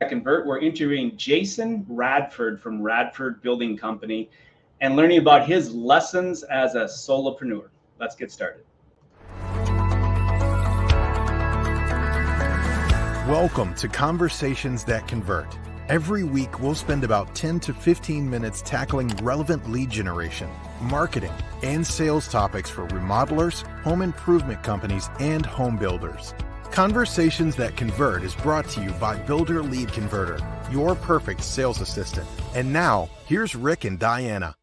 Convert, we're interviewing Jason Radford from Radford Building Company and learning about his lessons as a solopreneur. Let's get started. Welcome to Conversations That Convert. Every week, we'll spend about 10 to 15 minutes tackling relevant lead generation, marketing, and sales topics for remodelers, home improvement companies, and home builders. Conversations That Convert is brought to you by Builder Lead Converter, your perfect sales assistant. And now, here's Rick and Diana.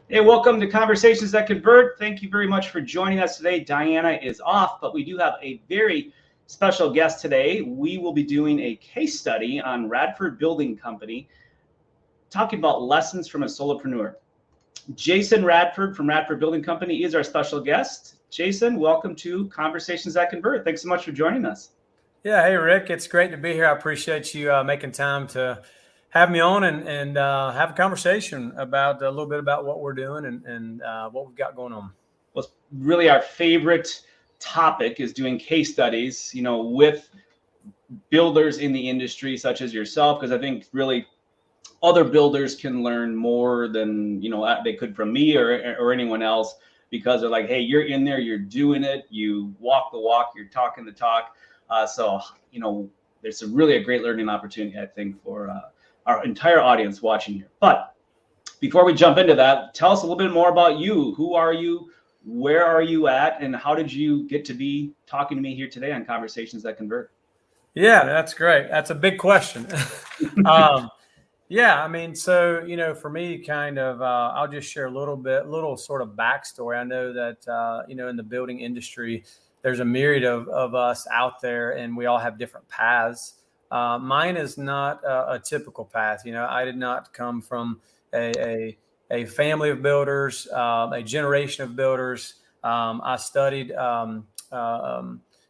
Hey, welcome to Conversations That Convert. Thank you very much for joining us today. Diana is off, but we do have a very special guest today. We will be doing a case study on Radford Building Company, talking about lessons from a solopreneur. Jason Radford from Radford Building Company is our special guest. Jason, welcome to Conversations That Convert. Thanks so much for joining us. Yeah, hey Rick, it's great to be here. I appreciate you making time to have me on and have a conversation about a little bit about what we're doing and what we've got going on. Well, really our favorite topic is doing case studies, with builders in the industry such as yourself, because I think really other builders can learn more than they could from me or anyone else, because they're like, hey, you're in there, you're doing it, you walk the walk, you're talking the talk. So there's really a great learning opportunity, I think, for our entire audience watching here. But before we jump into that, tell us a little bit more about you. Who are you? Where are you at? And how did you get to be talking to me here today on Conversations That Convert? Yeah, that's great. That's a big question. Yeah, I mean, so, for me, kind of, I'll just share a little sort of backstory. I know that, in the building industry, there's a myriad of us out there, and we all have different paths. Mine is not a typical path. I did not come from a family of builders, a generation of builders. I studied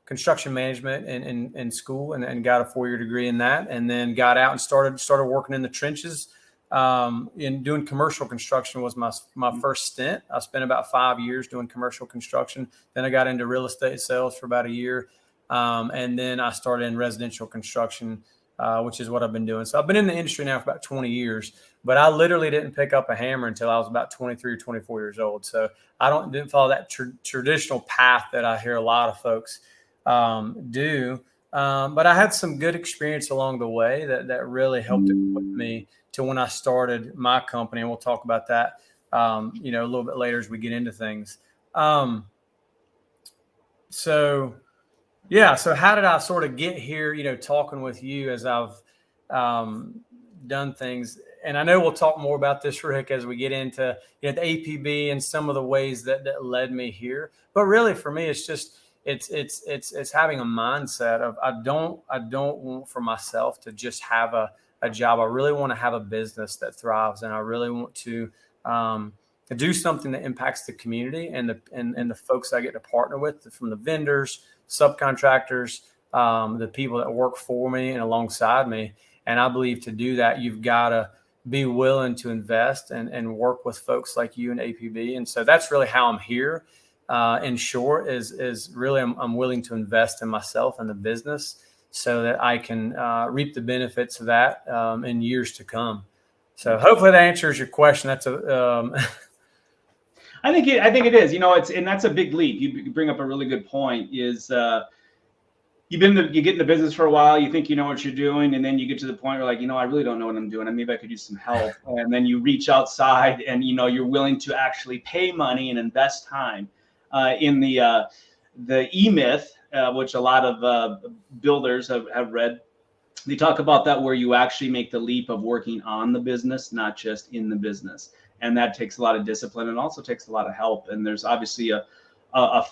construction management in school and got a 4-year degree in that, and then got out and started working in the trenches. In doing commercial construction was my first stint. I spent about 5 years doing commercial construction. Then I got into real estate sales for about a year. And then I started in residential construction, which is what I've been doing. So I've been in the industry now for about 20 years, but I literally didn't pick up a hammer until I was about 23 or 24 years old. So I didn't follow that traditional path that I hear a lot of folks do. But I had some good experience along the way that really helped equip me to when I started my company. And we'll talk about that, a little bit later as we get into things. So how did I sort of get here, talking with you as I've done things? And I know we'll talk more about this, Rick, as we get into the APB and some of the ways that led me here. But really for me, it's just, it's having a mindset of, I don't want for myself to just have a job. I really want to have a business that thrives. And I really want to do something that impacts the community and the folks I get to partner with, from the vendors, subcontractors, the people that work for me and alongside me. And I believe to do that, you've got to be willing to invest and work with folks like you and APB. And so that's really how I'm here. In short, is really I'm willing to invest in myself and the business so that I can reap the benefits of that in years to come. So hopefully that answers your question. That's I think it is. And that's a big leap. You bring up a really good point. Is you get in the business for a while, you think you know what you're doing, and then you get to the point where I really don't know what I'm doing, and maybe I could use some help. And then you reach outside, and you're willing to actually pay money and invest time in the E-Myth, which a lot of builders have read. They talk about that, where you actually make the leap of working on the business, not just in the business. And that takes a lot of discipline and also takes a lot of help. And there's obviously a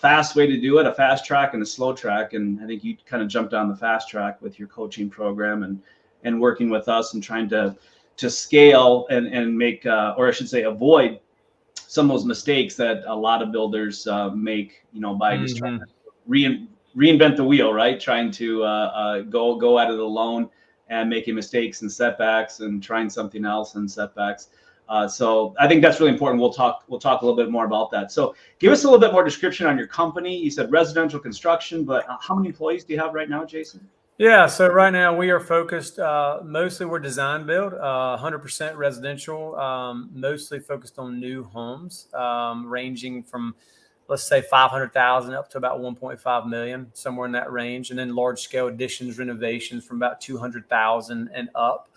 fast way to do it, a fast track and a slow track. And I think you kind of jumped on the fast track with your coaching program and working with us and trying to scale and make, or I should say, avoid some of those mistakes that a lot of builders make, by just trying to reinvent the wheel, right? Trying to go at it alone and making mistakes and setbacks and trying something else and setbacks. So I think that's really important. We'll talk a little bit more about that. So give us a little bit more description on your company. You said residential construction, but how many employees do you have right now, Jason? Yeah, so right now we are focused, mostly we're design build, 100% residential, mostly focused on new homes, ranging from, let's say 500,000 up to about 1.5 million, somewhere in that range. And then large scale additions, renovations from about 200,000 and up.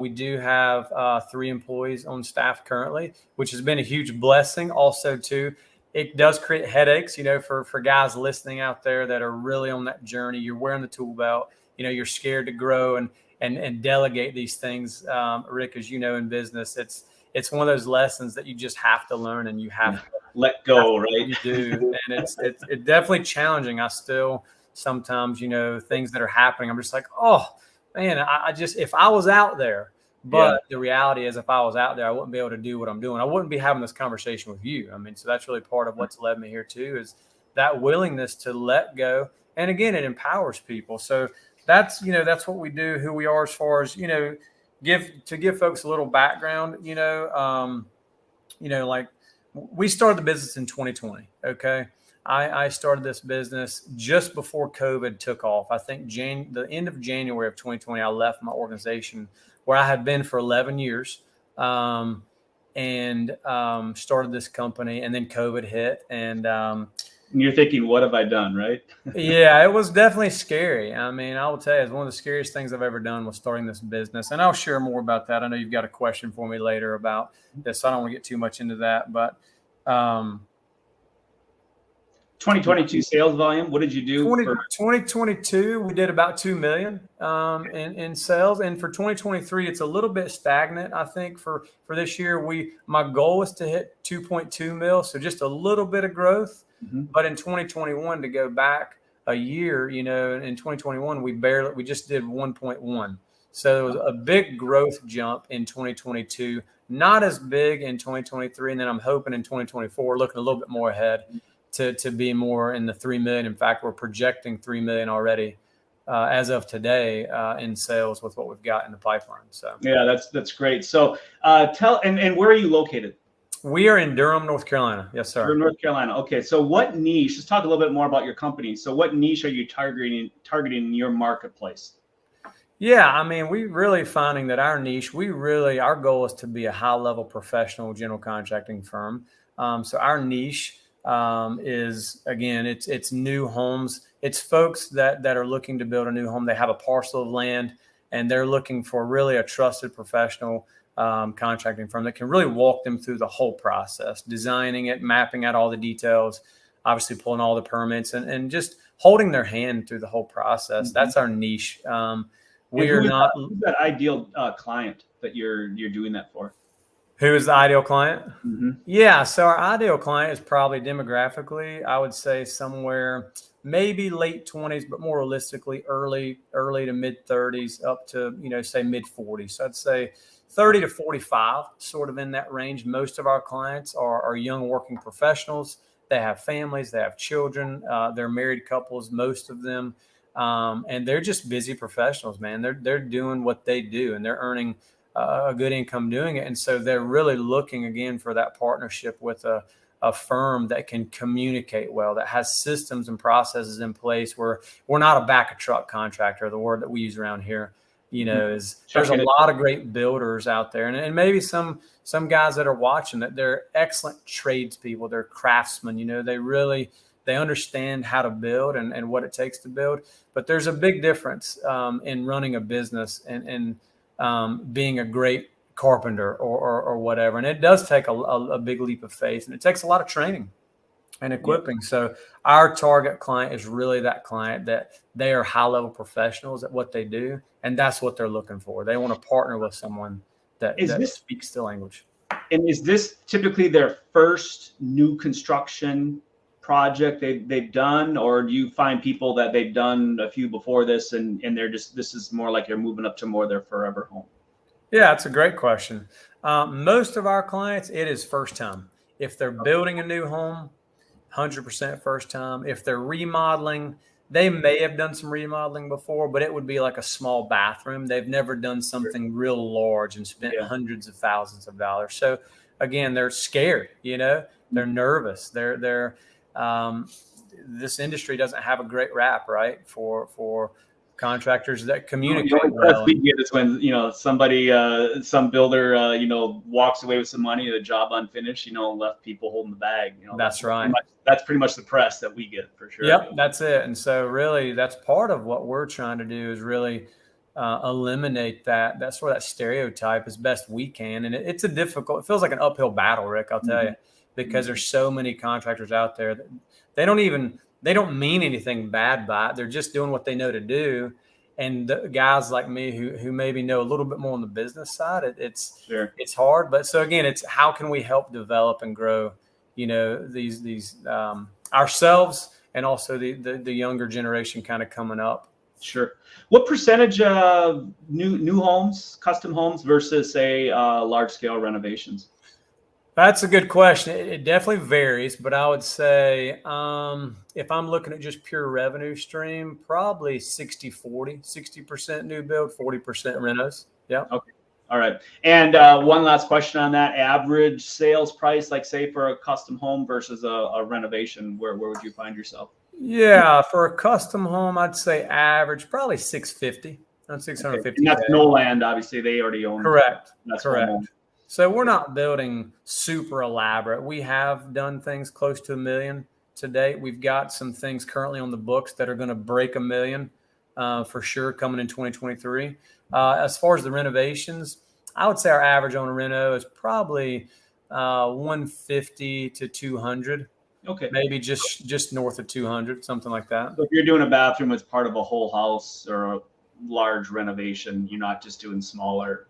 We do have 3 employees on staff currently, which has been a huge blessing. Also, too, it does create headaches, for guys listening out there that are really on that journey. You're wearing the tool belt, you're scared to grow and delegate these things. Rick, as you know, in business, it's one of those lessons that you just have to learn, and you have to let go, right? You do, and it's definitely challenging. I still sometimes, things that are happening, I'm just like, oh man, I just, if I was out there. But the reality is, if I was out there, I wouldn't be able to do what I'm doing. I wouldn't be having this conversation with you. I mean, so that's really part of what's led me here too, is that willingness to let go. And again, it empowers people. So that's what we do, who we are, as far as, give folks a little background, like we started the business in 2020. Okay. I started this business just before COVID took off. I think the end of January of 2020, I left my organization where I had been for 11 years, and started this company, and then COVID hit. And you're thinking, what have I done, right? Yeah, it was definitely scary. I mean, I will tell you, it's one of the scariest things I've ever done was starting this business. And I'll share more about that. I know you've got a question for me later about this. So I don't want to get too much into that, but 2022 sales volume, what did you do? 2022, we did about 2 million in sales. And for 2023, it's a little bit stagnant. I think for this year, my goal was to hit 2.2 mil. So just a little bit of growth. Mm-hmm. But in 2021, to go back a year, in 2021, we just did 1.1. So it was a big growth jump in 2022, not as big in 2023. And then I'm hoping in 2024, looking a little bit more ahead, to be more in the 3 million. In fact, we're projecting 3 million already as of today in sales with what we've got in the pipeline. So yeah, that's great. So and where are you located? We are in Durham, North Carolina. Yes, sir. Durham, North Carolina. Okay. So what niche? Let's talk a little bit more about your company. So what niche are you targeting in your marketplace? Yeah, I mean, we really finding that our niche, our goal is to be a high-level professional general contracting firm. So our niche is, again, it's new homes. It's folks that are looking to build a new home. They have a parcel of land and they're looking for really a trusted professional contracting firm that can really walk them through the whole process, designing it, mapping out all the details, obviously pulling all the permits and just holding their hand through the whole process. Mm-hmm. That's our niche. Who's that ideal client that you're doing that for? Who is the ideal client? Mm-hmm. Yeah. So our ideal client is probably demographically, I would say somewhere maybe late 20s, but more realistically, early to mid 30s up to, say mid 40s. So I'd say 30 to 45, sort of in that range. Most of our clients are young working professionals. They have families, they have children, they're married couples, most of them. And they're just busy professionals, man. They're doing what they do and they're earning a good income doing it. And so they're really looking again for that partnership with a firm that can communicate well, that has systems and processes in place where we're not a back of truck contractor. The word that we use around here, is there's a lot of great builders out there and maybe some guys that are watching that they're excellent tradespeople. They're craftsmen, they understand how to build and what it takes to build. But there's a big difference in running a business and being a great carpenter or whatever. And it does take a big leap of faith, and it takes a lot of training and equipping. Yeah. So our target client is really that client that they are high-level professionals at what they do, and that's what they're looking for. They want to partner with someone that speaks the language. And is this typically their first new construction project they've done, or do you find people that they've done a few before this and they're this is more like they're moving up to more their forever home? Yeah, that's a great question. Most of our clients, it is first time. If they're building a new home, 100% first time. If they're remodeling, they may have done some remodeling before, but it would be like a small bathroom. They've never done something real large and spent hundreds of thousands of dollars. So again, they're scared, they're nervous. They're this industry doesn't have a great rap, right? For contractors that The communicate only press well. we get is when, somebody, some builder, walks away with some money, the job unfinished, left people holding the bag. That's right. That's pretty much the press that we get, for sure. Yep, that's it. And so really that's part of what we're trying to do is really eliminate that sort of that stereotype as best we can. And it feels like an uphill battle, Rick, I'll tell you, because there's so many contractors out there that they don't mean anything bad by it. They're just doing what they know to do. And the guys like me who maybe know a little bit more on the business side, it's hard. But so again, it's how can we help develop and grow, these ourselves and also the younger generation kind of coming up. Sure. What percentage of new homes, custom homes versus say large scale renovations? That's a good question. It definitely varies, but I would say if I'm looking at just pure revenue stream, probably 60-40, 60% new build, 40% renos. Yeah. Okay. All right. And one last question on that: average sales price, like say for a custom home versus a renovation, where would you find yourself? Yeah, for a custom home, I'd say average probably 650, not 650. Okay. And that's no land, obviously. They already own. Correct. That's correct. Home. So we're not building super elaborate. We have done things close to $1 million to date. We've got some things currently on the books that are going to break $1 million for sure coming in 2023. As far as the renovations, I would say our average on a reno is probably 150 to 200. Okay. Maybe just north of 200, something like that. So if you're doing a bathroom as part of a whole house or a large renovation, you're not just doing smaller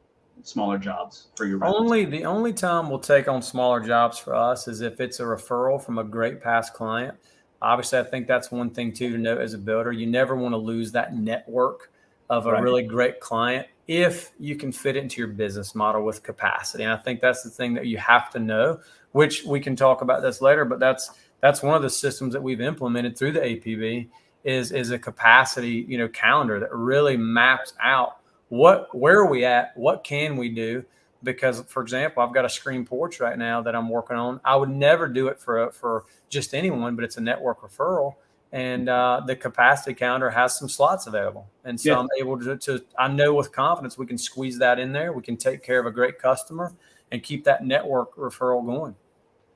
jobs for your rentals. The only time we'll take on smaller jobs for us is if it's a referral from a great past client. Obviously, I think that's one thing too to note as a builder. You never want to lose that network of a really great client if you can fit it into your business model with capacity. And I think that's the thing that you have to know, which we can talk about this later, but that's one of the systems that we've implemented through the APB is a capacity, calendar that really maps out where are we at, what can we do? Because, for example, I've got a screen porch right now that I'm working on. I would never do it for just anyone, but it's a network referral. And the capacity calendar has some slots available. And so I'm able to, I know with confidence we can squeeze that in there. We can take care of a great customer and keep that network referral going.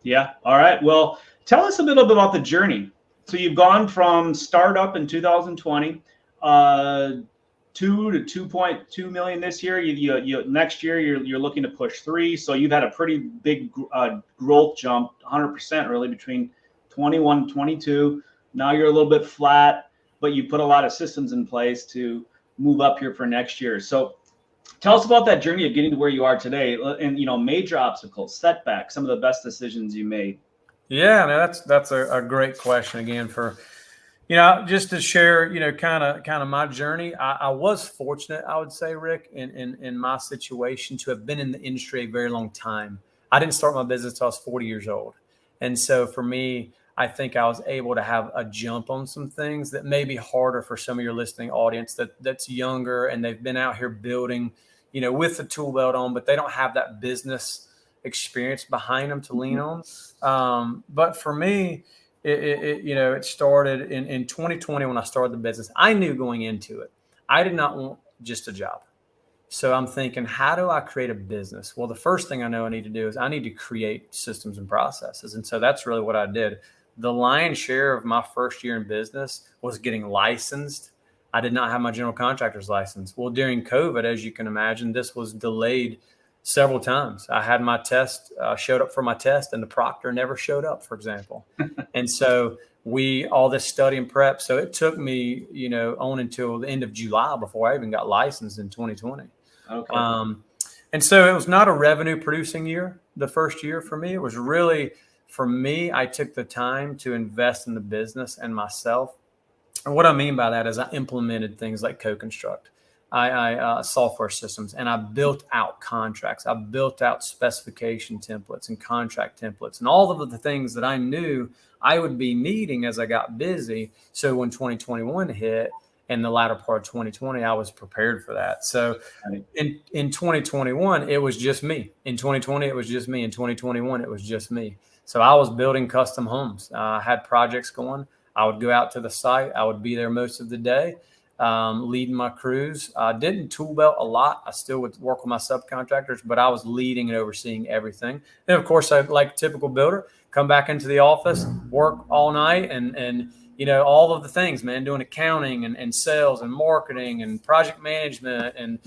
Yeah. All right. Well, tell us a little bit about the journey. So you've gone from startup in 2020, 2 to 2.2 million this year. You next year you're looking to push 3. So you've had a pretty big growth jump, 100% really between 21 and 22. Now you're a little bit flat, but you put a lot of systems in place to move up here for next year. So tell us about that journey of getting to where you are today, and major obstacles, setbacks, some of the best decisions you made. Yeah, man, that's a great question again for, just to share, kind of my journey. I was fortunate, I would say, Rick, in my situation to have been in the industry a very long time. I didn't start my business until I was 40 years old. And so for me, I think I was able to have a jump on some things that may be harder for some of your listening audience that's younger and they've been out here building, with the tool belt on, but they don't have that business experience behind them to lean on. But for me, it started in 2020 when I started the business. I knew going into it, I did not want just a job. So I'm thinking, how do I create a business? Well, the first thing I know I need to do is I need to create systems and processes. And so that's really what I did. The lion's share of my first year in business was getting licensed. I did not have my general contractor's license. Well, during COVID, as you can imagine, this was delayed several times. I had my test, showed up for my test, and the proctor never showed up, for example. And so all this study and prep. So it took me, on until the end of July before I even got licensed in 2020. Okay. And so it was not a revenue producing year. The first year for me, it was really, for me, I took the time to invest in the business and myself. And what I mean by that is I implemented things like co-construct. I software systems, and I built out contracts. I built out specification templates and contract templates and all of the things that I knew I would be needing as I got busy. So when 2021 hit and the latter part of 2020, I was prepared for that. So in 2021, it was just me. In 2020, it was just me. In 2021, it was just me. So I was building custom homes. I had projects going. I would go out to the site. I would be there most of the day. leading my crews. I didn't tool belt a lot. I still would work with my subcontractors, but I was leading and overseeing everything. And of course, I, like a typical builder, come back into the office, work all night, and all of the things, man, doing accounting and sales and marketing and project management and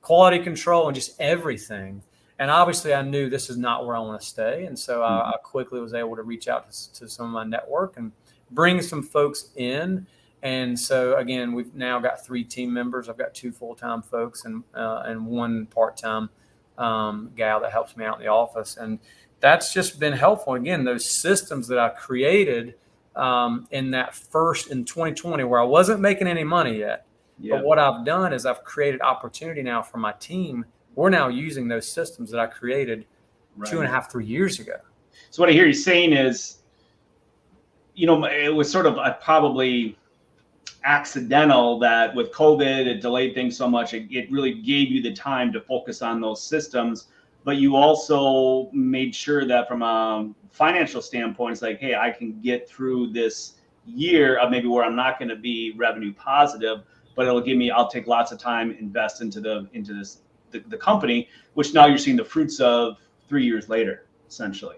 quality control and just everything. And obviously I knew this is not where I want to stay. And so I quickly was able to reach out to some of my network and bring some folks in. And so, again, we've now got 3 team members. I've got 2 full-time folks and 1 part-time gal that helps me out in the office. And that's just been helpful. Again, those systems that I created in 2020 where I wasn't making any money yet. Yeah. But what I've done is I've created opportunity now for my team. We're now using those systems that I created 2.5, 3 years ago. So what I hear you saying is, it was sort of probably accidental that with COVID, it delayed things so much. It really gave you the time to focus on those systems, but you also made sure that from a financial standpoint, it's like, hey, I can get through this year of maybe where I'm not going to be revenue positive, but I'll take lots of time, invest into the company, which now you're seeing the fruits of 3 years later, essentially.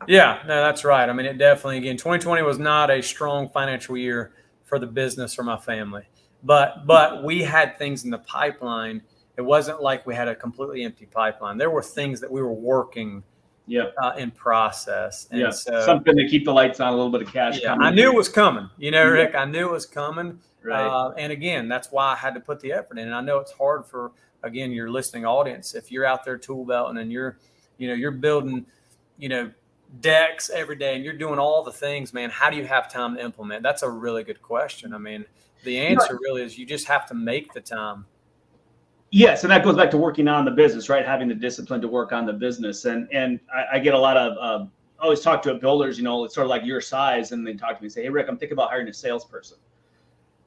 Yeah, no, that's right. I mean, it definitely, again, 2020 was not a strong financial year for the business or my family, but we had things in the pipeline. It wasn't like we had a completely empty pipeline. There were things that we were working in process. And so something to keep the lights on, a little bit of cash coming. I knew it was coming, Rick, I knew it was coming. Right. And again, that's why I had to put the effort in. And I know it's hard for, again, your listening audience. If you're out there tool belting and you're building, decks every day and you're doing all the things, man, how do you have time to implement? That's a really good question. I mean, the answer really is you just have to make the time. Yes. And that goes back to working on the business, right? Having the discipline to work on the business. And I get a lot of, I always talk to builders, it's sort of like your size. And they talk to me and say, hey, Rick, I'm thinking about hiring a salesperson.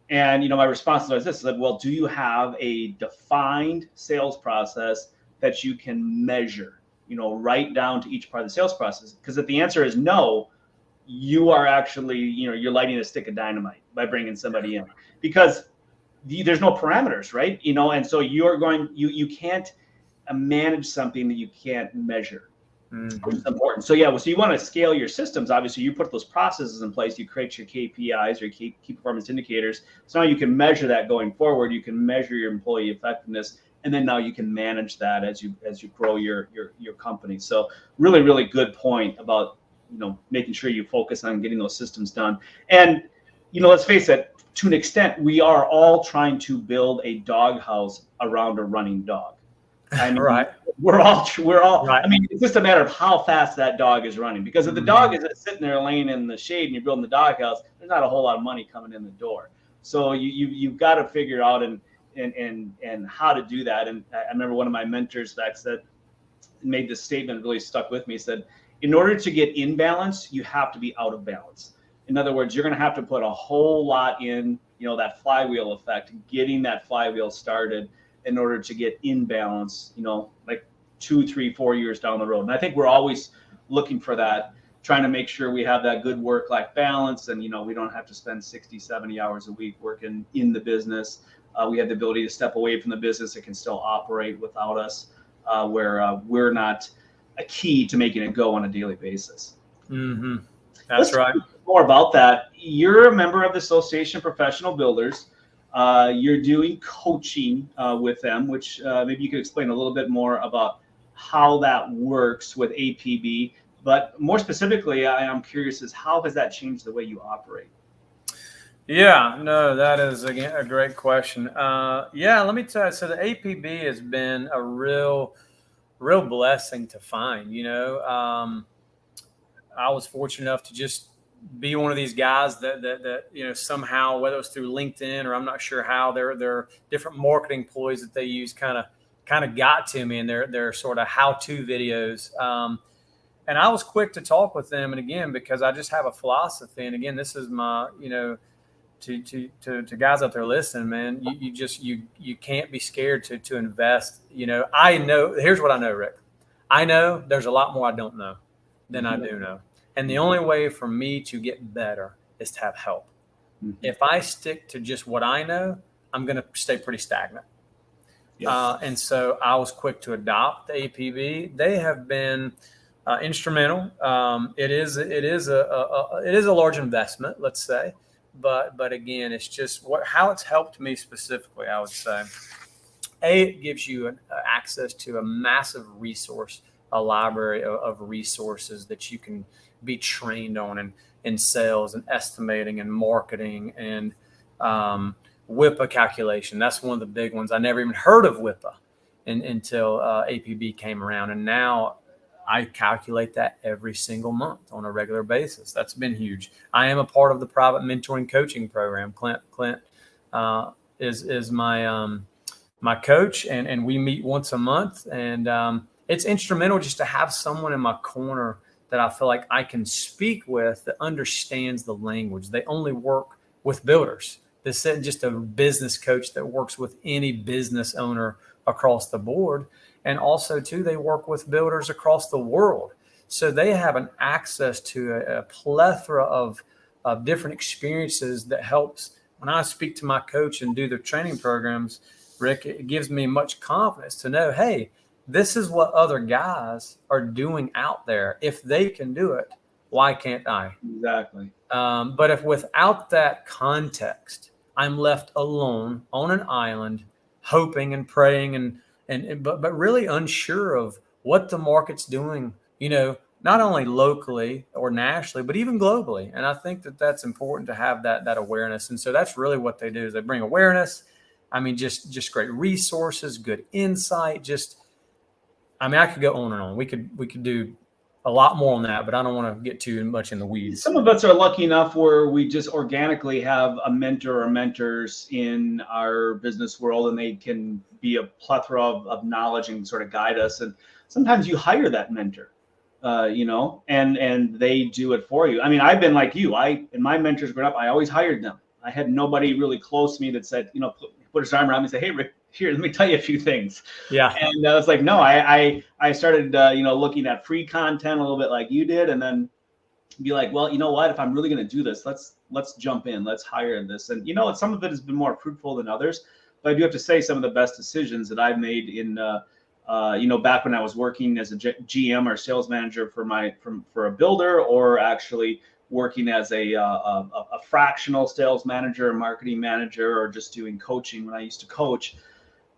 And, my response was this, well, do you have a defined sales process that you can measure, right down to each part of the sales process? Because if the answer is no, you are actually, you're lighting a stick of dynamite by bringing somebody in, because there's no parameters, right? And so you can't manage something that you can't measure. Which is important. So so you want to scale your systems. Obviously, you put those processes in place. You create your KPIs or key performance indicators. So now you can measure that going forward. You can measure your employee effectiveness, and then now you can manage that as you grow your company. So really, really good point about making sure you focus on getting those systems done. And let's face it, to an extent, we are all trying to build a doghouse around a running dog. I mean, right. We're all right. I mean, it's just a matter of how fast that dog is running, because if the dog is sitting there laying in the shade and you're building the doghouse, there's not a whole lot of money coming in the door. So you've got to figure out and how to do that. And I remember one of my mentors back made this statement, really stuck with me. He said, in order to get in balance, you have to be out of balance. In other words, you're going to have to put a whole lot in, that flywheel effect, getting that flywheel started in order to get in balance, like 2, 3, 4 years down the road. And I think we're always looking for that, trying to make sure we have that good work-life balance. And, we don't have to spend 60, 70 hours a week working in the business. We have the ability to step away from the business. It can still operate without us, where we're not a key to making it go on a daily basis. Mm-hmm. That's right. More about that. You're a member of the Association of Professional Builders. You're doing coaching with them, which maybe you could explain a little bit more about how that works with APB. But more specifically, I'm curious is how has that changed the way you operate? Yeah, no, that is, again, a great question. Let me tell you. So the APB has been a real blessing to find. I was fortunate enough to just be one of these guys that somehow, whether it was through LinkedIn or I'm not sure how, their different marketing ploys that they use kind of got to me, and their sort of how-to videos. And I was quick to talk with them. And again, because I just have a philosophy, and again, this is my, to guys out there listening, man, you can't be scared to invest. I know, here's what I know, Rick. I know there's a lot more I don't know than I do know. And the only way for me to get better is to have help. Mm-hmm. If I stick to just what I know, I'm going to stay pretty stagnant. Yes. And so I was quick to adopt the APB. They have been instrumental. It is a large investment, let's say, but again, it's just how it's helped me specifically. I would say, it gives you access to a massive resource, a library of resources that you can be trained on in sales and estimating and marketing and WIPA calculation. That's one of the big ones. I never even heard of WIPA until APB came around. And now I calculate that every single month on a regular basis. That's been huge. I am a part of the private mentoring coaching program. Clint is my coach, and we meet once a month. And it's instrumental just to have someone in my corner that I feel like I can speak with that understands the language. They only work with builders. This isn't just a business coach that works with any business owner across the board. And also, too, they work with builders across the world. So they have an access to a plethora of different experiences that helps. When I speak to my coach and do their training programs, Rick, it gives me much confidence to know, hey, this is what other guys are doing out there. If they can do it, why can't I? Exactly. But if without that context, I'm left alone on an island, hoping and praying but really unsure of what the market's doing, not only locally or nationally, but even globally. And I think that that's important to have that awareness. And so that's really what they do, is they bring awareness. I mean, just great resources, good insight. I could go on and on. We could do a lot more on that, but I don't want to get too much in the weeds. Some of us are lucky enough where we just organically have a mentor or mentors in our business world, and they can be a plethora of knowledge and sort of guide us. And sometimes you hire that mentor, and they do it for you. I mean, I've been like you. And my mentors growing up, I always hired them. I had nobody really close to me that said, put his arm around me and say, hey, Rick, here, let me tell you a few things. Yeah. And I was like, no, I started, looking at free content a little bit like you did, and then be like, well, you know what, if I'm really going to do this, let's jump in, let's hire this. And, some of it has been more fruitful than others, but I do have to say some of the best decisions that I've made in, back when I was working as a GM or sales manager for a builder, or actually working as a fractional sales manager, or marketing manager, or just doing coaching when I used to coach.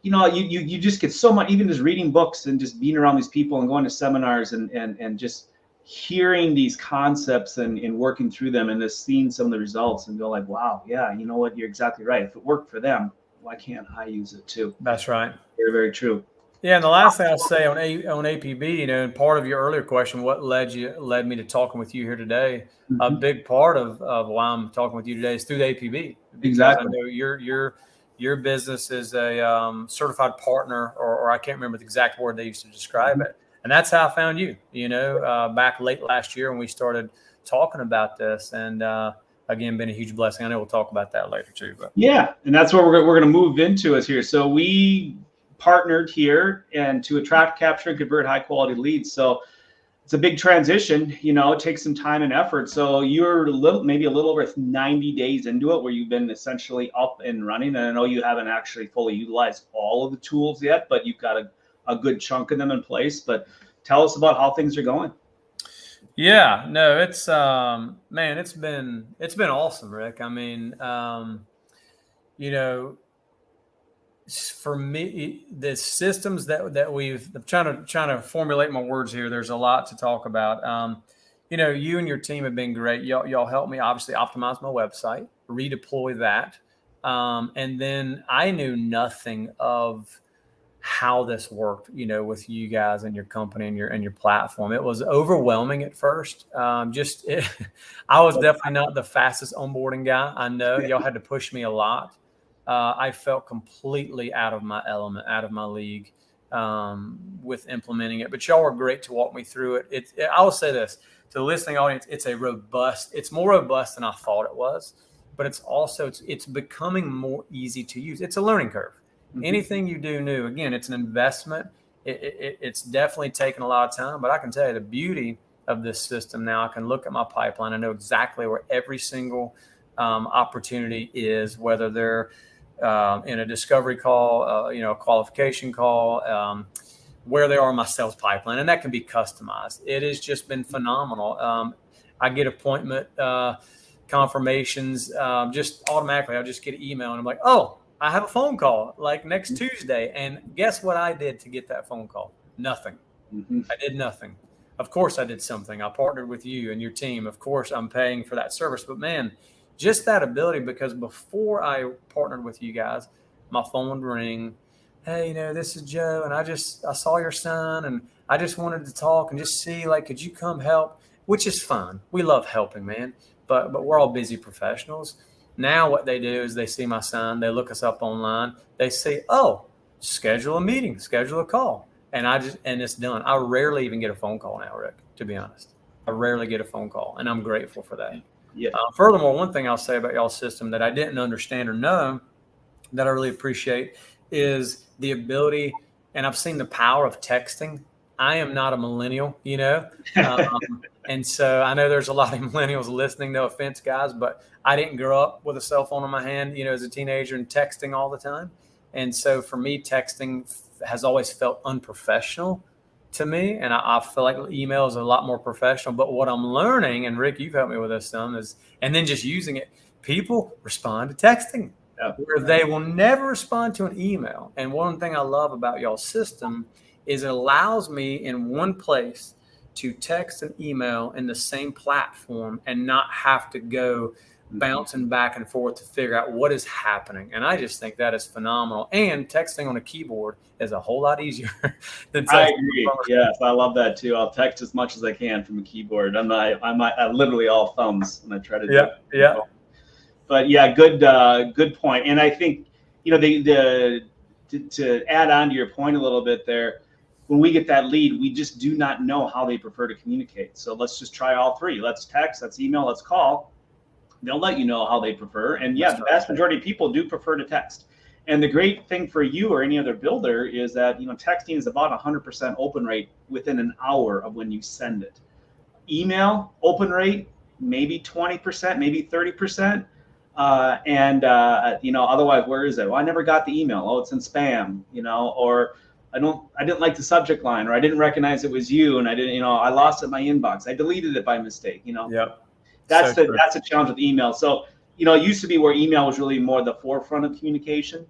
You just get so much, even just reading books and just being around these people and going to seminars and just hearing these concepts and working through them and just seeing some of the results and go like, wow, yeah, you know what, you're exactly right. If it worked for them, why can't I use it too? That's right. Very, very true. Yeah, and the last thing I'll say on APB, and part of your earlier question, what led me to talking with you here today? Mm-hmm. A big part of why I'm talking with you today is through the APB. Exactly. I know your business is a certified partner, or I can't remember the exact word they used to describe it. And that's how I found you, back late last year when we started talking about this. And again, been a huge blessing. I know we'll talk about that later too. But yeah, and that's what we're going to move into is here. So we partnered here and to attract, capture, and convert high quality leads. So it's a big transition, it takes some time and effort. So you're maybe a little over 90 days into it, where you've been essentially up and running. And I know you haven't actually fully utilized all of the tools yet, but you've got a good chunk of them in place. But tell us about how things are going. Yeah, no, it's it's been awesome, Rick. I mean, for me, the systems that we've, I'm trying to formulate my words here. There's a lot to talk about. You and your team have been great. Y'all helped me obviously optimize my website, redeploy that. And then I knew nothing of how this worked, with you guys and your company and your platform. It was overwhelming at first. I was definitely not the fastest onboarding guy. I know y'all had to push me a lot. I felt completely out of my element, out of my league with implementing it. But y'all were great to walk me through it. I will say this to the listening audience: it's more robust than I thought it was. But it's becoming more easy to use. It's a learning curve. Mm-hmm. Anything you do new, again, it's an investment. It's definitely taken a lot of time. But I can tell you the beauty of this system now. I can look at my pipeline. I know exactly where every single opportunity is, whether they're in a discovery call, a qualification call, where they are in my sales pipeline, and that can be customized. It has just been phenomenal. I get appointment confirmations just automatically. I'll just get an email and I'm like, oh, I have a phone call like next Tuesday. And guess what I did to get that phone call? Nothing. I did nothing. Of course I did something. I partnered with you and your team. Of course I'm paying for that service. But man, just that ability, because before I partnered with you guys, my phone would ring. Hey, this is Joe, and I saw your son, and I just wanted to talk and just see, like, could you come help? Which is fine. We love helping, man. But we're all busy professionals. Now what they do is they see my son, they look us up online, they say, oh, schedule a meeting, schedule a call. And it's done. I rarely even get a phone call now, Rick, to be honest. I rarely get a phone call, and I'm grateful for that. Yeah. Furthermore, one thing I'll say about y'all's system that I didn't understand or know that I really appreciate is the ability, and I've seen the power of texting. I am not a millennial, and so I know there's a lot of millennials listening, no offense, guys, but I didn't grow up with a cell phone in my hand, as a teenager and texting all the time. And so for me, texting has always felt unprofessional to me. And I feel like email is a lot more professional. But what I'm learning, and Rick, you've helped me with this some, and then just using it, people respond to texting where they will never respond to an email. And one thing I love about y'all's system is it allows me in one place to text and email in the same platform and not have to go bouncing back and forth to figure out what is happening. And I just think that is phenomenal. And texting on a keyboard is a whole lot easier than texting. I agree. Yes, I love that too. I'll text as much as I can from a keyboard. I'm literally all thumbs when I try to do it. Yeah. But yeah, good point. And I think, to add on to your point a little bit there, when we get that lead, we just do not know how they prefer to communicate. So let's just try all three. Let's text, let's email, let's call. They'll let you know how they prefer. And yeah, the vast majority of people do prefer to text. And the great thing for you or any other builder is that, texting is about 100% open rate within an hour of when you send it. Email, open rate, maybe 20%, maybe 30%. Otherwise, where is it? Well, I never got the email. Oh, it's in spam, or I didn't like the subject line, or I didn't recognize it was you, and I didn't, I lost it in my inbox. I deleted it by mistake, Yep. That's a challenge with email. So, it used to be where email was really more the forefront of communication.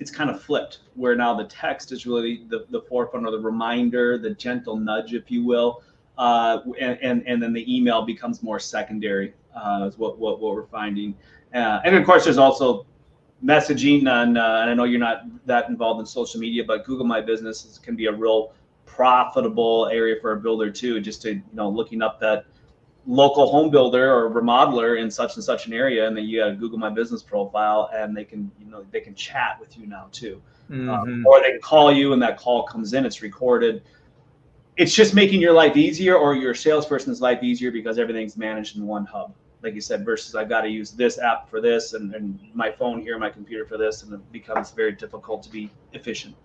It's kind of flipped, where now the text is really the forefront, or the reminder, the gentle nudge, if you will, and then the email becomes more secondary, is what we're finding. And of course, there's also messaging, and I know you're not that involved in social media, but Google My Business can be a real profitable area for a builder too. Just to looking up that local home builder or remodeler in such and such an area, and then you got a Google My Business profile, and they can chat with you now too, or they can call you, and that call comes in, it's recorded. It's just making your life easier, or your salesperson's life easier, because everything's managed in one hub, like you said, versus I've got to use this app for this and my phone here, my computer for this, and it becomes very difficult to be efficient.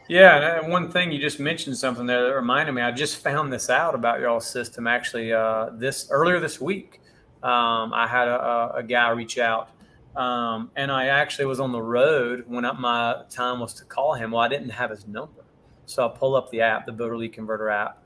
Yeah, and one thing you just mentioned something there that reminded me. I just found this out about y'all's system actually earlier this week. I had a guy reach out, and I actually was on the road when my time was to call him. Well, I didn't have his number, so I pull up the app, the Builder Lead Converter app,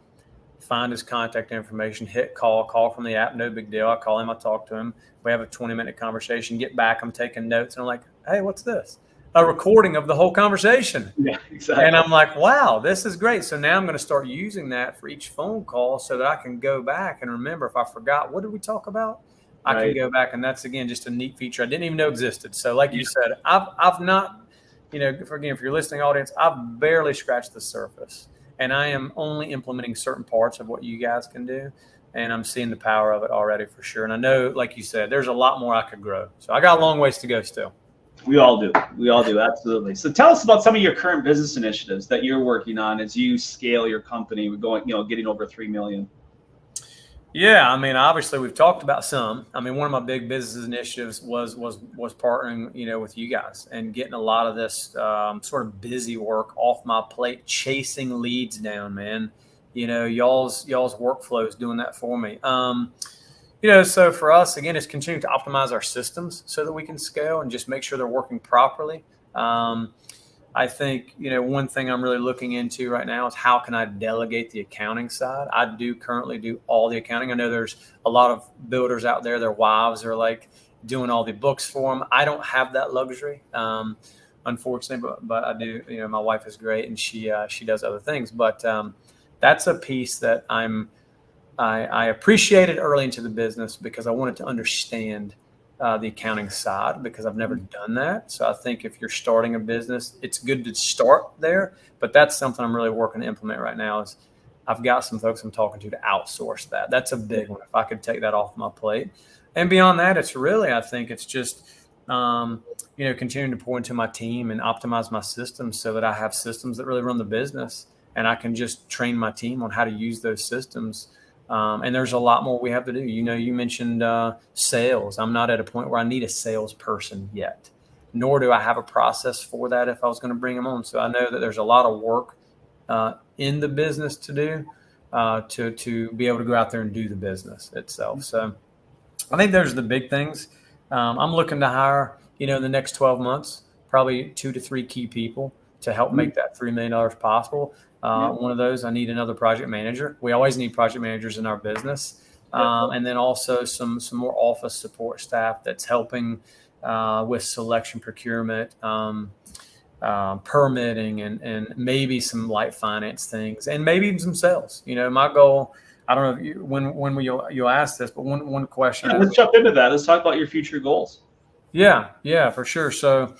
find his contact information, hit call from the app, no big deal. I call him, I talk to him. We have a 20-minute conversation. Get back, I'm taking notes, and I'm like, hey, what's this? A recording of the whole conversation. Yeah, exactly. And I'm like, wow, this is great. So now I'm going to start using that for each phone call so that I can go back and remember if I forgot, what did we talk about? I can go back. And that's, again, just a neat feature I didn't even know existed. So like you said, I've not, for your listening audience, I've barely scratched the surface. And I am only implementing certain parts of what you guys can do. And I'm seeing the power of it already for sure. And I know, like you said, there's a lot more I could grow. So I got a long ways to go still. We all do. Absolutely. So tell us about some of your current business initiatives that you're working on as you scale your company. We're going, getting over 3 million. Yeah, obviously we've talked about some. One of my big business initiatives was partnering, with you guys and getting a lot of this sort of busy work off my plate, chasing leads down, man. Y'all's workflow is doing that for me. So for us, again, it's continuing to optimize our systems so that we can scale and just make sure they're working properly. I think, one thing I'm really looking into right now is how can I delegate the accounting side? I do currently do all the accounting. I know there's a lot of builders out there, their wives are like doing all the books for them. I don't have that luxury, unfortunately, but I do. My wife is great and she does other things. But that's a piece that I appreciated early into the business because I wanted to understand the accounting side because I've never done that. So I think if you're starting a business, it's good to start there. But that's something I'm really working to implement right now is I've got some folks I'm talking to outsource that. That's a big one. If I could take that off my plate. And beyond that, it's really, I think it's just, continuing to pour into my team and optimize my systems so that I have systems that really run the business and I can just train my team on how to use those systems. And there's a lot more we have to do. You mentioned sales. I'm not at a point where I need a salesperson yet, nor do I have a process for that if I was going to bring them on. So I know that there's a lot of work in the business to do to be able to go out there and do the business itself. So I think those are the big things. I'm looking to hire, in the next 12 months, probably 2 to 3 key people to help make that $3 million possible. One of those, I need another project manager. We always need project managers in our business. And then also some more office support staff that's helping with selection, procurement, permitting, and maybe some light finance things, and maybe even some sales. My goal, I don't know if when you'll ask this, but one question. Yeah, let's jump into that. Let's talk about your future goals. Yeah, for sure. So,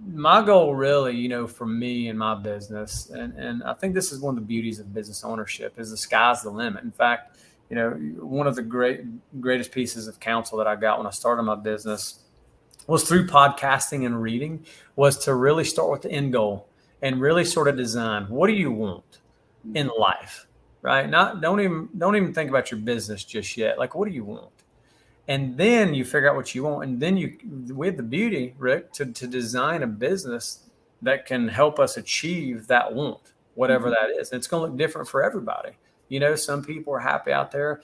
my goal really, for me and my business, and I think this is one of the beauties of business ownership is the sky's the limit. In fact, one of the greatest pieces of counsel that I got when I started my business was through podcasting and reading was to really start with the end goal and really sort of design, what do you want in life, right? Don't even think about your business just yet. Like, what do you want? And then you figure out what you want. And then we have the beauty, Rick, to design a business that can help us achieve that want, whatever that is. And it's going to look different for everybody. Some people are happy out there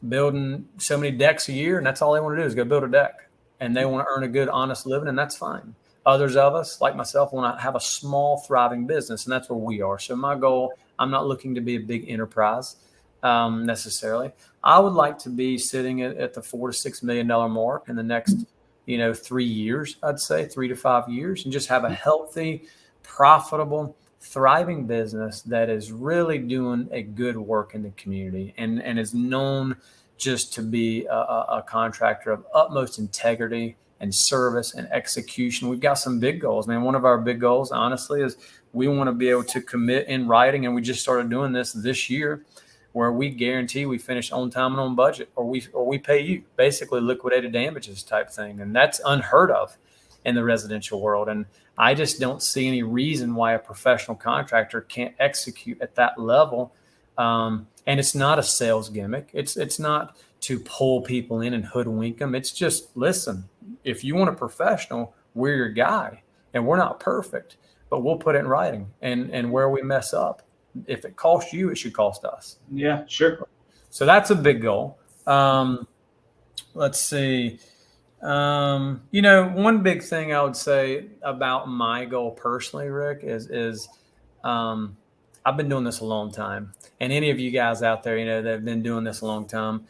building so many decks a year, and that's all they want to do is go build a deck. And they want to earn a good, honest living, and that's fine. Others of us, like myself, want to have a small, thriving business, and that's where we are. So my goal, I'm not looking to be a big enterprise necessarily. I would like to be sitting at the $4 to $6 million mark in the next, 3 years, I'd say 3 to 5 years, and just have a healthy, profitable, thriving business that is really doing a good work in the community and is known just to be a contractor of utmost integrity and service and execution. We've got some big goals, man. One of our big goals, honestly, is we want to be able to commit in writing, and we just started doing this year, where we guarantee we finish on time and on budget, or we pay you, basically liquidated damages type thing. And that's unheard of in the residential world. And I just don't see any reason why a professional contractor can't execute at that level. And it's not a sales gimmick. It's not to pull people in and hoodwink them. It's just, listen, if you want a professional, we're your guy, and we're not perfect, but we'll put it in writing. And where we mess up, if it costs you, it should cost us. Yeah, sure. So that's a big goal. Let's see. One big thing I would say about my goal personally, Rick, is I've been doing this a long time. And any of you guys out there, that have been doing this a long time,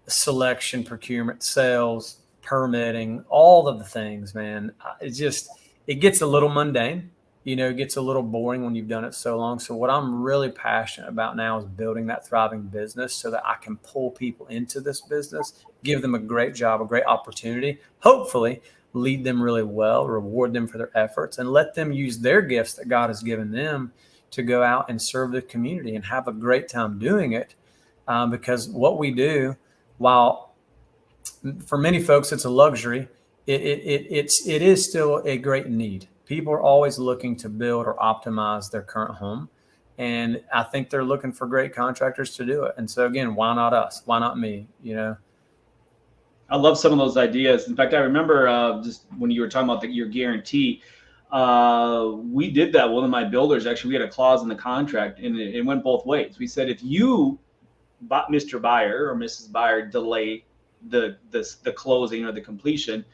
selection, procurement, sales, permitting, all of the things, man, it gets a little mundane. It gets a little boring when you've done it so long. So what I'm really passionate about now is building that thriving business so that I can pull people into this business, give them a great job, a great opportunity, hopefully lead them really well, reward them for their efforts, and let them use their gifts that God has given them to go out and serve the community and have a great time doing it. Because what we do, while for many folks it's a luxury, it is still a great need. People are always looking to build or optimize their current home. And I think they're looking for great contractors to do it. And so again, why not us? Why not me? I love some of those ideas. In fact, I remember just when you were talking about your guarantee, we did that. One of my builders, actually, we had a clause in the contract, and it went both ways. We said, if you Mr. Buyer or Mrs. Buyer delay the closing or the completion,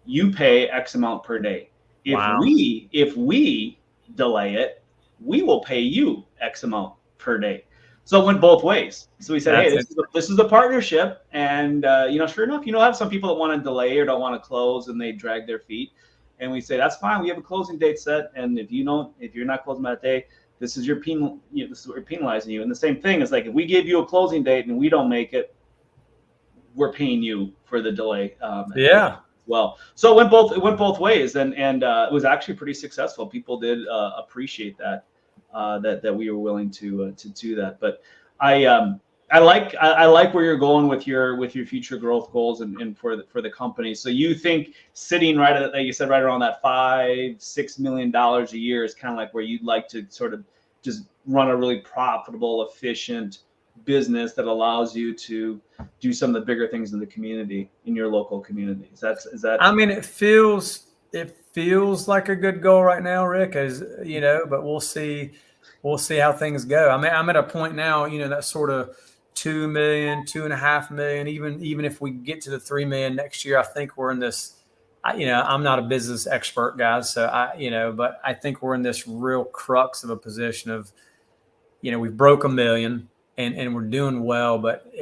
you pay X amount per day. Wow. If we delay it, we will pay you X amount per day. So it went both ways. So we said, hey, this is a partnership. And, sure enough, have some people that want to delay or don't want to close and they drag their feet. And we say, that's fine. We have a closing date set. And if you're not closing that day, this is this is what we're penalizing you. And the same thing is like, if we give you a closing date and we don't make it, we're paying you for the delay. Well, so it went both ways, and it was actually pretty successful. People did appreciate that we were willing to do that. But I like where you're going with your future growth goals and for the company. So you think sitting right at, like you said, right around that $5-6 million a year is kind of like where you'd like to sort of just run a really profitable, efficient business that allows you to do some of the bigger things in the community, in your local community. Is that? I mean, it feels like a good goal right now, Rick, but we'll see how things go. I mean, I'm at a point now, that sort of 2 million, 2.5 million, even if we get to the 3 million next year, I think we're in this, I'm not a business expert, guys. So but I think we're in this real crux of a position of, we've broke 1 million. And we're doing well, but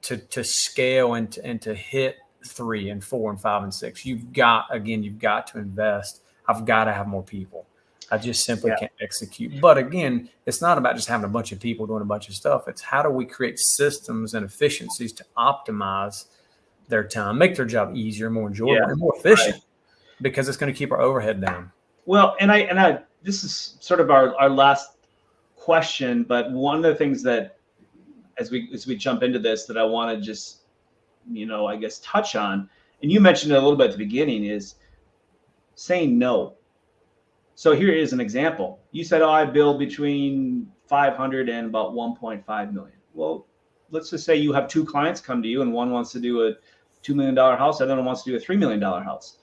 to scale and to hit 3 and 4 and 5 and 6, you've got to invest. I've got to have more people. I just simply can't execute. But again, it's not about just having a bunch of people doing a bunch of stuff. It's how do we create systems and efficiencies to optimize their time, make their job easier, more enjoyable, and more efficient, because it's going to keep our overhead down. Well, and I this is sort of our last question, but one of the things that as we jump into this that I want to just I guess touch on, and you mentioned it a little bit at the beginning, is saying no. So here is an example. You said, I bill between 500 and about 1.5 million. Well, let's just say you have 2 clients come to you, and one wants to do a $2 million house, the other one wants to do a $3 million house.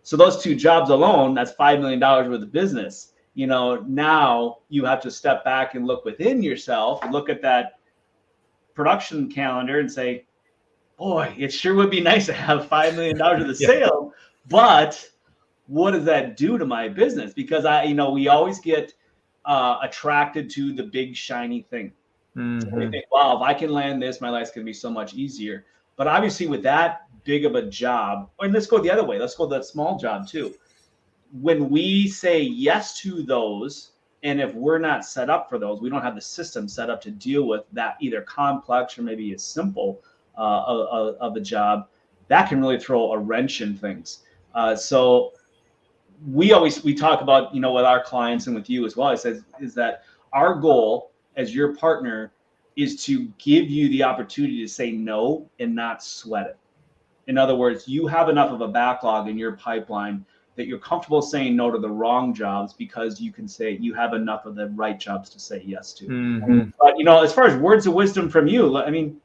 So those 2 jobs alone, that's $5 million worth of business. Now you have to step back and look within yourself and look at that production calendar and say, boy, it sure would be nice to have $5 million of the sale, but what does that do to my business? Because we always get attracted to the big shiny thing. Mm-hmm. So we think, wow, if I can land this, my life's going to be so much easier. But obviously with that big of a job, and let's go the other way. Let's go that small job too. When we say yes to those, and if we're not set up for those, we don't have the system set up to deal with that either complex or maybe as simple of a job, that can really throw a wrench in things. So we talk about, with our clients and with you as well, is that our goal as your partner is to give you the opportunity to say no and not sweat it. In other words, you have enough of a backlog in your pipeline that you're comfortable saying no to the wrong jobs because you can say you have enough of the right jobs to say yes to. Mm-hmm. But, as far as words of wisdom from you, I mean,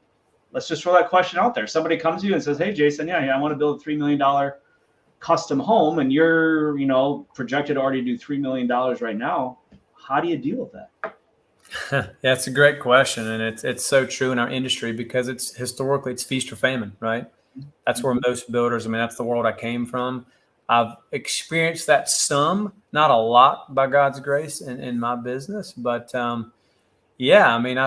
let's just throw that question out there. Somebody comes to you and says, hey, Jason, I want to build a $3 million custom home, and you're, projected already to do $3 million right now. How do you deal with that? That's a great question. And it's so true in our industry because it's historically feast or famine, right? That's where most builders, that's the world I came from. I've experienced that some, not a lot by God's grace in my business, but I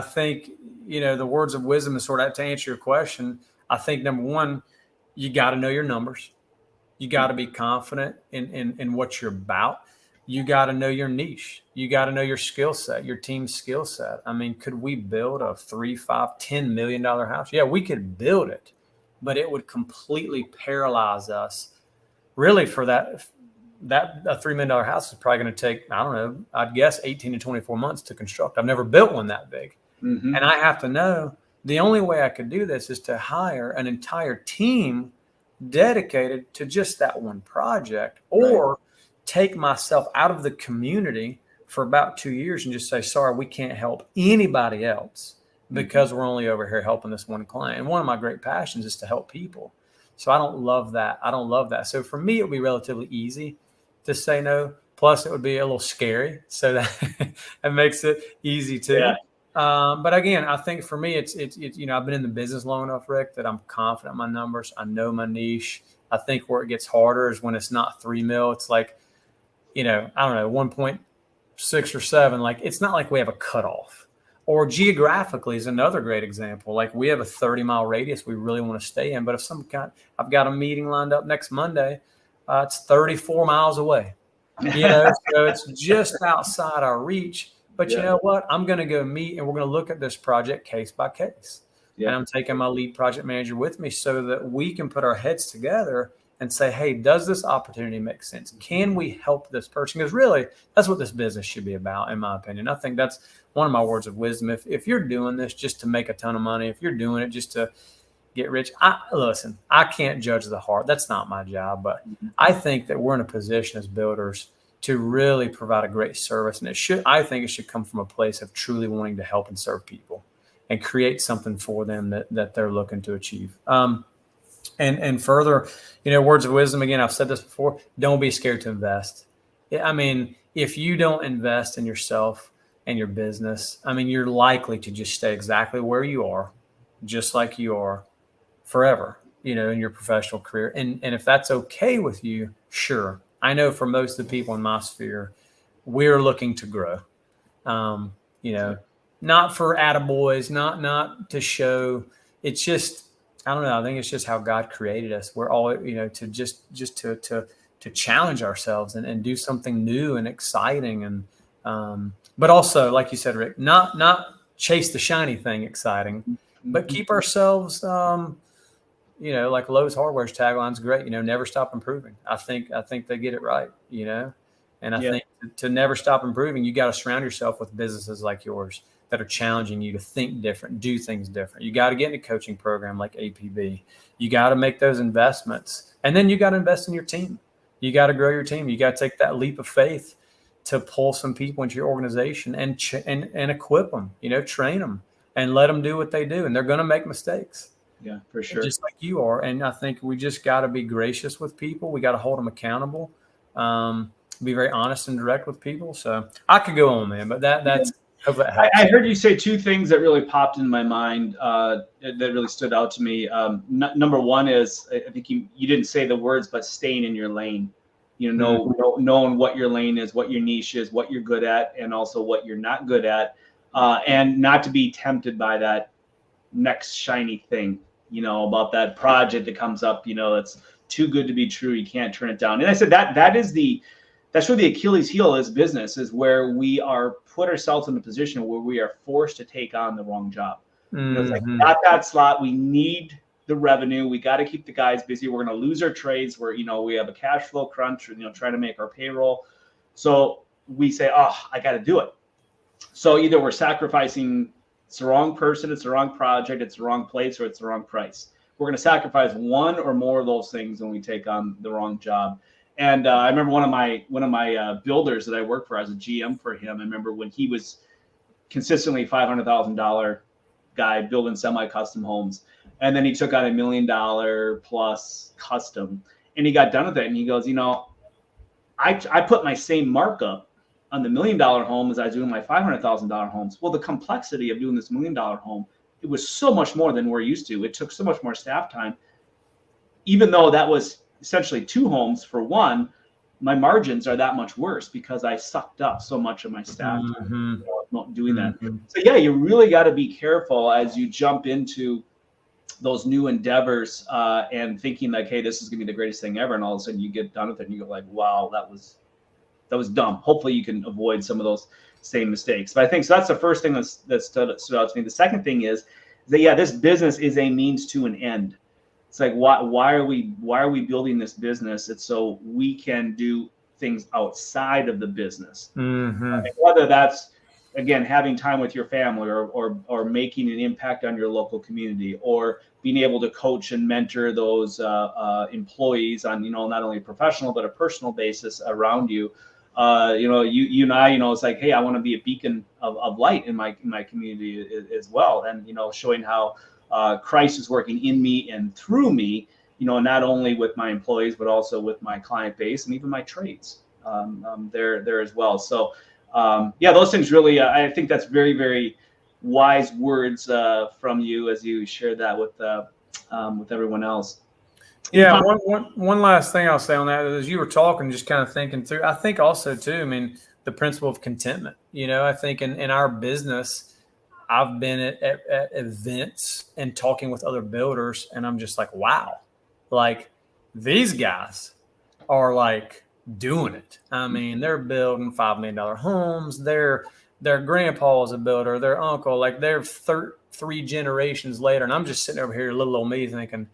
think, the words of wisdom is sort of to answer your question. I think number one, you got to know your numbers. You got to be confident in what you're about. You got to know your niche. You got to know your skill set, your team's skill set. Could we build a $3, $5, $10 million house? Yeah, we could build it, but it would completely paralyze us. Really, for that a $3 million house is probably going to take, I don't know, I'd guess 18 to 24 months to construct. I've never built one that big. Mm-hmm. And I have to know the only way I could do this is to hire an entire team dedicated to just that one project, or take myself out of the community for about 2 years and just say, sorry, we can't help anybody else because we're only over here helping this one client. And one of my great passions is to help people. So I don't love that. So for me, it would be relatively easy to say no. Plus, it would be a little scary. So that it makes it easy too. But again, I think for me, it's I've been in the business long enough, Rick, that I'm confident in my numbers. I know my niche. I think where it gets harder is when it's not 3 mil. It's like, I don't know, 1.6 or 7. Like, it's not like we have a cutoff. Or geographically is another great example. Like, we have a 30-mile radius we really want to stay in. But if I've got a meeting lined up next Monday, it's 34 miles away. So it's just outside our reach. But you know what? I'm going to go meet and we're going to look at this project case by case. Yeah. And I'm taking my lead project manager with me so that we can put our heads together and say, hey, does this opportunity make sense? Can we help this person? Because really, that's what this business should be about, in my opinion. I think that's one of my words of wisdom. If you're doing this just to make a ton of money, if you're doing it just to get rich, listen, I can't judge the heart. That's not my job. But I think that we're in a position as builders to really provide a great service. And I think it should come from a place of truly wanting to help and serve people and create something for them that they're looking to achieve. And further, words of wisdom, again, I've said this before, don't be scared to invest. I mean, if you don't invest in yourself and your business, I mean, you're likely to just stay exactly where you are, just like you are forever, in your professional career. And if that's okay with you, sure. I know for most of the people in my sphere, we're looking to grow, not for attaboys, not to show. It's just, I don't know. I think it's just how God created us. We're all, to just to challenge ourselves and do something new and exciting. And, but also, like you said, Rick, not chase the shiny thing exciting, but keep ourselves, like Lowe's Hardware's tagline's great, never stop improving. I think they get it right, and I think to never stop improving, you got to surround yourself with businesses like yours that are challenging you to think different, do things different. You got to get in a coaching program like APB. You got to make those investments, and then you got to invest in your team. You got to grow your team. You got to take that leap of faith to pull some people into your organization and equip them, train them and let them do what they do. And they're going to make mistakes. Yeah, for sure. Just like you are. And I think we just got to be gracious with people. We got to hold them accountable, be very honest and direct with people. So I could go on, man, but that's, hope that helps. I heard you say two things that really popped in my mind that really stood out to me. Number one is, I think you didn't say the words, but staying in your lane, knowing what your lane is, what your niche is, what you're good at, and also what you're not good at, and not to be tempted by that next shiny thing, about that project that comes up, that's too good to be true. You can't turn it down. And I said that's where the Achilles heel is business, is where we are put ourselves in a position where we are forced to take on the wrong job. It's like, got that slot. We need the revenue. We got to keep the guys busy. We're going to lose our trades where, we have a cash flow crunch, trying to make our payroll. So we say, I got to do it. So either we're sacrificing, it's the wrong person, it's the wrong project, it's the wrong place, or it's the wrong price. We're going to sacrifice one or more of those things when we take on the wrong job. And I remember one of my builders that I worked for as a GM for him. I remember when he was consistently $500,000 guy building semi-custom homes, and then he took on $1 million plus custom, and he got done with it. And he goes, I put my same markup on the $1 million home as I was doing my $500,000 homes. Well, the complexity of doing this $1 million home, it was so much more than we're used to. It took so much more staff time. Even though that was essentially 2 homes for one, my margins are that much worse because I sucked up so much of my staff time not doing that. So yeah, you really got to be careful as you jump into those new endeavors and thinking like, hey, this is gonna be the greatest thing ever. And all of a sudden you get done with it and you go like, wow, that was dumb. Hopefully you can avoid some of those same mistakes. But I think so that's the first thing that stood out to me. The second thing is that, this business is a means to an end. It's like, why are we building this business? It's so we can do things outside of the business. Whether that's, again, having time with your family or making an impact on your local community, or being able to coach and mentor those employees on, not only a professional, but a personal basis around you. You and I, it's like, hey, I want to be a beacon of light in my community as well. And, showing how Christ is working in me and through me, not only with my employees, but also with my client base and even my trades there as well. So, those things really, I think that's very, very, wise words from you as you shared that with everyone else. Yeah, one last thing I'll say on that is, you were talking, just kind of thinking through, I think also too, I mean, the principle of contentment. I think in our business, I've been at events and talking with other builders, and I'm just like, wow, like these guys are like doing it. I mean, they're building $5 million homes. Their grandpa is a builder, their uncle, like they're 3 generations later. And I'm just sitting over here, little old me, thinking,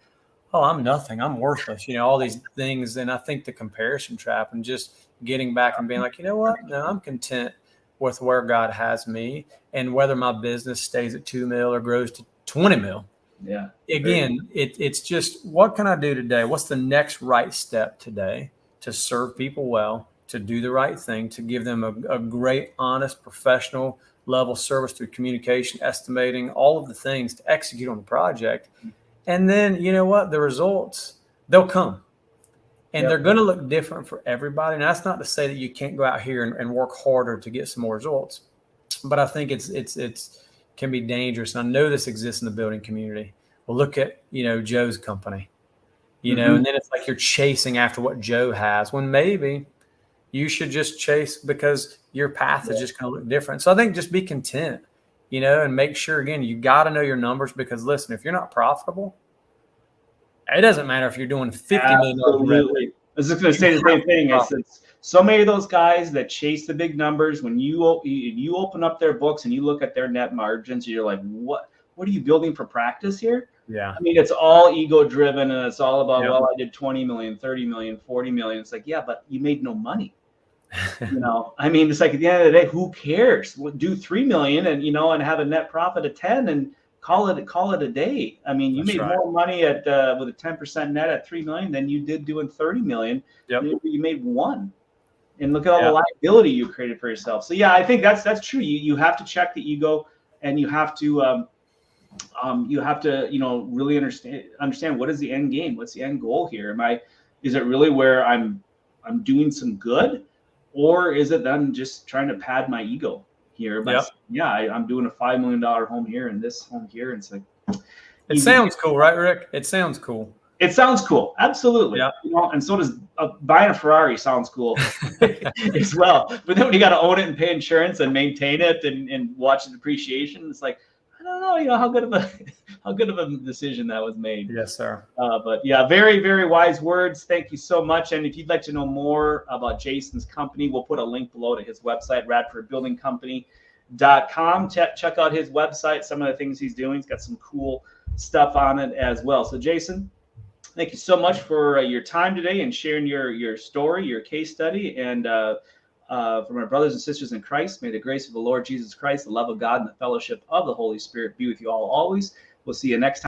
oh, I'm nothing, I'm worthless, all these things. And I think the comparison trap, and just getting back and being like, you know what? No, I'm content with where God has me, and whether my business stays at 2 mil or grows to 20 mil. Yeah. Again, it's just, what can I do today? What's the next right step today to serve people well, to do the right thing, to give them a great, honest, professional level service through communication, estimating, all of the things to execute on the project. And then, you know what? The results, they'll come. And they're going to look different for everybody. And that's not to say that you can't go out here and work harder to get some more results. But I think it's can be dangerous. And I know this exists in the building community. Well, look at, Joe's company, and then it's like you're chasing after what Joe has, when maybe you should just chase because your path is just going to look different. So I think just be content, and make sure, again, you got to know your numbers, because listen, if you're not profitable, it doesn't matter if you're doing $50 million. Absolutely. I was just going to say the same thing. I said, so many of those guys that chase the big numbers, when you open up their books and you look at their net margins, you're like, what are you building for practice here? Yeah. I mean, it's all ego driven, and it's all about, well, I did 20 million, 30 million, 40 million. It's like, yeah, but you made no money. I mean, it's like, at the end of the day, who cares? Do 3 million and, and have a net profit of 10 and call it a day. I mean, you made more money with a 10% net at 3 million than you did doing 30 million. Yep. You made 1. And look at all the liability you created for yourself. So yeah, I think that's true. You have to check the ego, and you have to really understand what is the end game, what's the end goal here. Is it really where I'm doing some good, or is it that I'm just trying to pad my ego here? But I'm doing a $5 million home here and this home here, and it's like, it sounds cool, right, Rick? It sounds cool. It sounds cool, absolutely. Yeah. And so does buying a Ferrari sounds cool as well. But then when you got to own it and pay insurance and maintain it and watch the depreciation, it's like, I don't know, how good of a decision that was made. Yes, sir. But yeah, very, very wise words. Thank you so much. And if you'd like to know more about Jason's company, we'll put a link below to his website, radfordbuildingcompany.com. Check out his website, some of the things he's doing. He's got some cool stuff on it as well. So Jason, thank you so much for your time today and sharing your story, your case study. And for my brothers and sisters in Christ, may the grace of the Lord Jesus Christ, the love of God, and the fellowship of the Holy Spirit be with you all always. We'll see you next time.